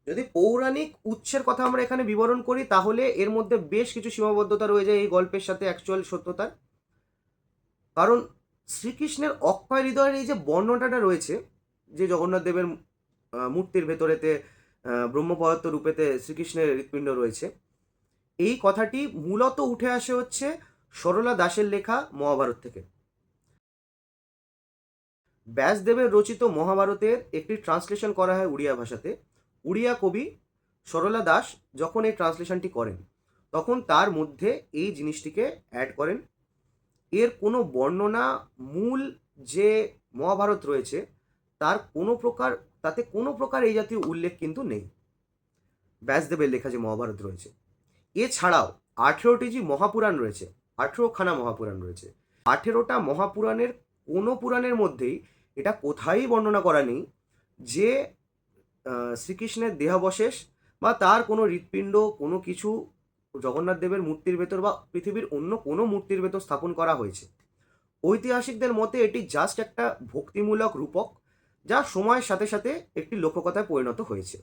যদি পৌরাণিক উৎসের কথা আমরা এখানে বিবরণ করি তাহলে এর মধ্যে বেশ কিছু সীমাবদ্ধতা রয়ে যায় এই গল্পের সাথে অ্যাকচুয়াল সত্যতার। কারণ শ্রীকৃষ্ণের অক্ষয় হৃদয়ের এই যে বর্ণনাটা রয়েছে, যে জগন্নাথ দেবের মূর্তির ভেতরেতে ব্রহ্মপদার্থ রূপেতে শ্রীকৃষ্ণের হৃৎপিণ্ড রয়েছে, এই কথাটি মূলত উঠে আসে হচ্ছে সরলা দাসের লেখা মহাভারত থেকে। ব্যাসদেবের রচিত মহাভারতের একটি ট্রান্সলেশন করা হয় উড়িয়া ভাষাতে। উড়িয়া কবি সরলা দাস যখন এই ট্রান্সলেশনটি করেন তখন তার মধ্যে এই জিনিসটিকে অ্যাড করেন। এর কোনো বর্ণনা মূল যে মহাভারত রয়েছে তার কোনো প্রকার, তাতে কোনো প্রকার এই জাতীয় উল্লেখ কিন্তু নেই ব্যাসদেবের লেখা যে মহাভারত রয়েছে। এছাড়াও 18টি যে মহাপুরাণ রয়েছে, 18খানা মহাপুরাণ রয়েছে, 18টা মহাপুরাণের কোনো পুরাণের মধ্যেই এটা কোথায়ই বর্ণনা করা নেই যে শ্রীকৃষ্ণের দেহাবশেষ বা তার কোনো হৃৎপিণ্ড কোনো কিছু জগন্নাথ দেবের মূর্তির ভেতর বা পৃথিবীর অন্য কোনো মূর্তির ভেতর স্থাপন করা হয়েছে। ঐতিহাসিকদের মতে এটি জাস্ট একটা ভক্তিমূলক রূপক, যা সময়ের সাথে সাথে একটি লোককথায় পরিণত হয়েছে।